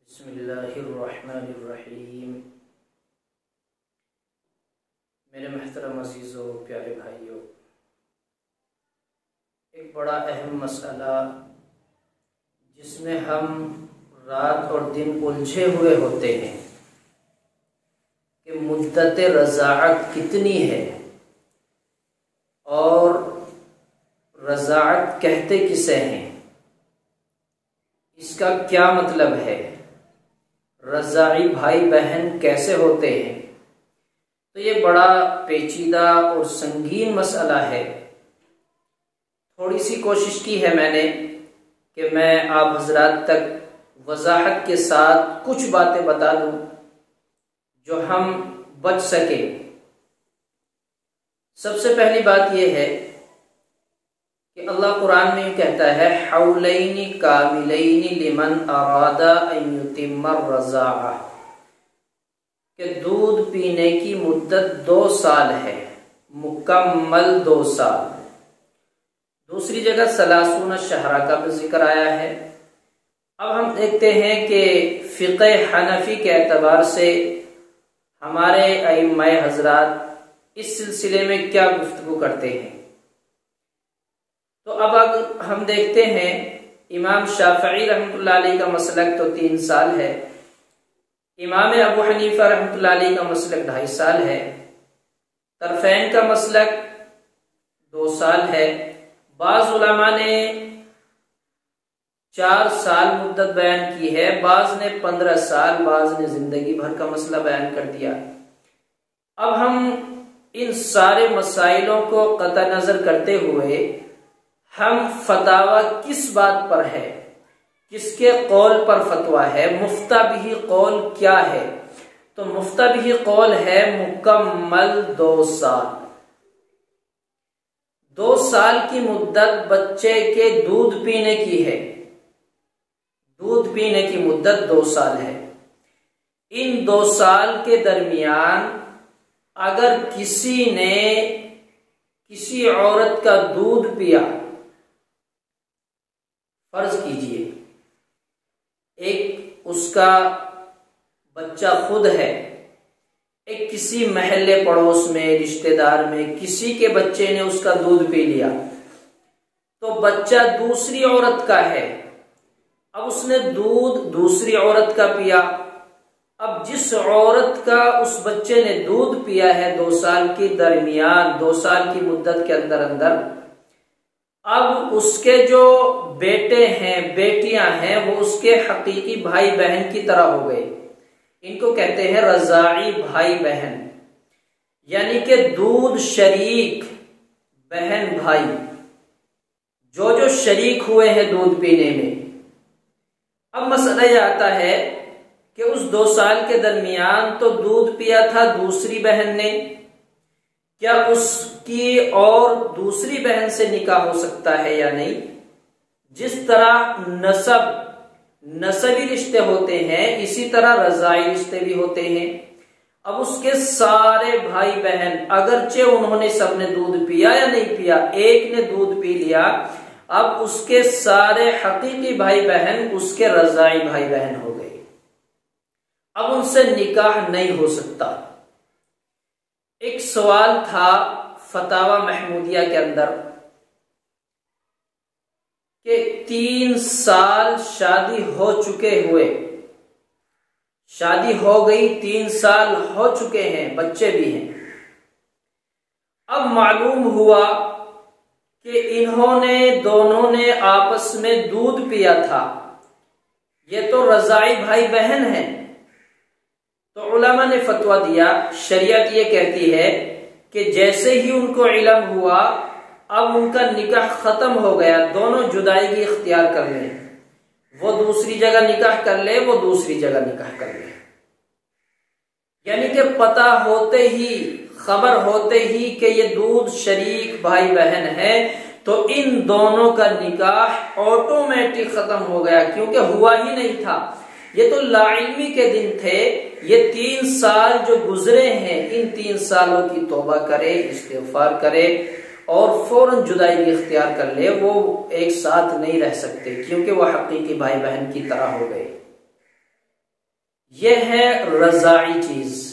बिस्मिल्लाहिर्रहमानिर्रहीम। मेरे महतरम अज़ीज़ों, प्यारे भाइयों, एक बड़ा अहम मसला जिसमें हम रात और दिन उलझे हुए होते हैं कि मुद्दत रज़ाअत कितनी है और रज़ाअत कहते किसे हैं, इसका क्या मतलब है, रज़ाई भाई बहन कैसे होते हैं। तो ये बड़ा पेचीदा और संगीन मसला है। थोड़ी सी कोशिश की है मैंने कि मैं आप हजरात तक वजाहत के साथ कुछ बातें बता दूं जो हम बच सके। सबसे पहली बात यह है कि अल्लाह कुरान में कहता है, हौलैनी कामिलैनी लिमन अरादा अन युतिम्मा रज़ाअ, कि दूध पीने की मुद्दत 2 साल है, मुकम्मल 2 साल। दूसरी जगह सलासून शहरा का भी जिक्र आया है। अब हम देखते हैं कि फ़िक़्ह हनफी के एतबार से हमारे अइम्माए हजरात इस सिलसिले में क्या गुफ्तगू करते हैं। तो अब हम देखते हैं, इमाम शाफ़िई रहमतुल्लाह अलैह का मसलक तो 3 साल है, इमाम अबू हनीफा रहमतुल्लाह अलैह का मसलक 2.5 साल है, तरफ़ैन का मसलक 2 साल है। बाज़ उलमा ने 4 साल मुद्दत बयान की है, बाज़ ने 15 साल, बाज़ ने जिंदगी भर का मसला बयान कर दिया। अब हम इन सारे मसाइलों को कतई नजर करते हुए हम फतावा किस बात पर है, किसके कौल पर फतवा है, मुफ्ता बिही कौल क्या है। तो मुफ्ता बिही कौल है मुकम्मल 2 साल। 2 साल की मुद्दत बच्चे के दूध पीने की है, दूध पीने की मुद्दत 2 साल है। इन 2 साल के दरमियान अगर किसी ने किसी औरत का दूध पिया, फर्ज कीजिए एक उसका बच्चा खुद है, एक किसी महल्ले पड़ोस में रिश्तेदार में किसी के बच्चे ने उसका दूध पी लिया, तो बच्चा दूसरी औरत का है। अब उसने दूध दूसरी औरत का पिया। अब जिस औरत का उस बच्चे ने दूध पिया है 2 साल के दरमियान, 2 साल की मुद्दत के अंदर अंदर, अब उसके जो बेटे हैं बेटियां हैं वो उसके हकीकी भाई बहन की तरह हो गए। इनको कहते हैं रज़ाई भाई बहन, यानी कि दूध शरीक बहन भाई, जो शरीक हुए हैं दूध पीने में। अब मसला यह आता है कि उस 2 साल के दरमियान तो दूध पिया था दूसरी बहन ने, क्या उसकी और दूसरी बहन से निकाह हो सकता है या नहीं। जिस तरह नसबी रिश्ते होते हैं इसी तरह रज़ाई रिश्ते भी होते हैं। अब उसके सारे भाई बहन, अगरचे उन्होंने सबने दूध पिया या नहीं पिया, एक ने दूध पी लिया, अब उसके सारे हकीकी भाई बहन उसके रज़ाई भाई बहन हो गए। अब उनसे निकाह नहीं हो सकता। एक सवाल था फतावा महमूदिया के अंदर कि 3 साल शादी हो चुके हुए, शादी हो गई, 3 साल हो चुके हैं, बच्चे भी हैं। अब मालूम हुआ कि इन्होंने दोनों ने आपस में दूध पिया था, ये तो रज़ाई भाई बहन हैं। तो उलमा ने फतवा दिया, शरीयत ये कहती है कि जैसे ही उनको इल्म हुआ अब उनका निकाह खत्म हो गया, दोनों जुदाई इख्तियार कर लें, वो दूसरी जगह निकाह कर ले, वो दूसरी जगह निकाह कर ले। यानी कि पता होते ही, खबर होते ही कि ये दूध शरीक भाई बहन है, तो इन दोनों का निकाह ऑटोमेटिक खत्म हो गया, क्योंकि हुआ ही नहीं था। ये तो लाइल्मी के दिन थे। ये 3 साल जो गुजरे हैं, इन 3 सालों की तौबा करे, इस्तिग़फ़ार करे और फौरन जुदाई इख्तियार कर ले। वो एक साथ नहीं रह सकते क्योंकि वह हकीकी भाई बहन की तरह हो गए। यह है रजाई चीज।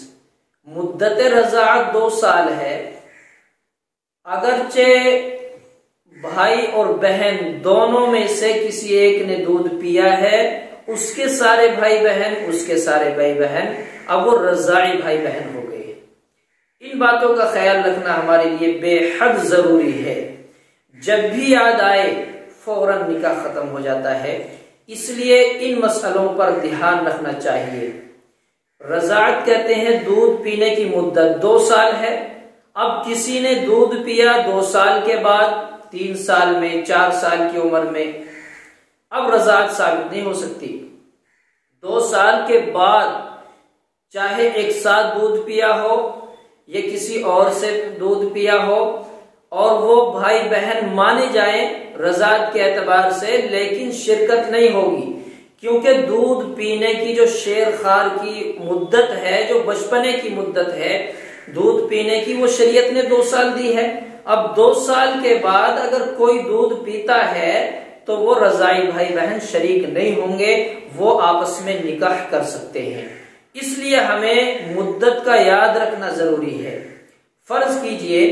मुद्दत रजाअत 2 साल है। अगरचे भाई और बहन दोनों में से किसी एक ने दूध पिया है, उसके सारे भाई बहन, उसके सारे भाई बहन, अब वो रजाई भाई बहन हो गए। इन बातों का ख्याल रखना हमारे लिए बेहद जरूरी है। जब भी याद आए फौरन निकाह खत्म हो जाता है, इसलिए इन मसलों पर ध्यान रखना चाहिए। रजाअत कहते हैं दूध पीने की मुद्दत 2 साल है। अब किसी ने दूध पिया 2 साल के बाद, 3 साल में, 4 साल की उम्र में, अब रजाअत साबित नहीं हो सकती। 2 साल के बाद चाहे एक साथ दूध पिया हो या किसी और से दूध पिया हो, और वो भाई बहन माने जाएं रजाअत के एतबार से, लेकिन शिरकत नहीं होगी, क्योंकि दूध पीने की जो शेरखार की मुद्दत है, जो बचपने की मुद्दत है दूध पीने की, वो शरीयत ने 2 साल दी है। अब 2 साल के बाद अगर कोई दूध पीता है तो वो रजाई भाई बहन शरीक नहीं होंगे, वो आपस में निकाह कर सकते हैं। इसलिए हमें मुद्दत का याद रखना जरूरी है। फर्ज कीजिए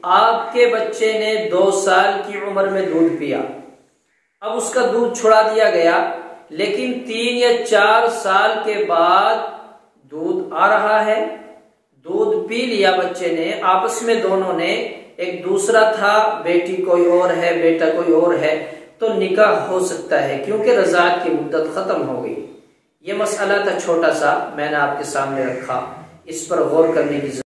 आपके बच्चे ने 2 साल की उम्र में दूध पिया, अब उसका दूध छुड़ा दिया गया, लेकिन 3 या 4 साल के बाद दूध आ रहा है, दूध पी लिया बच्चे ने, आपस में दोनों ने, एक दूसरा था, बेटी कोई और है, बेटा कोई और है, तो निकाह हो सकता है, क्योंकि रजाअत की मुद्दत खत्म हो गई। ये मसला था छोटा सा, मैंने आपके सामने रखा, इस पर गौर करने की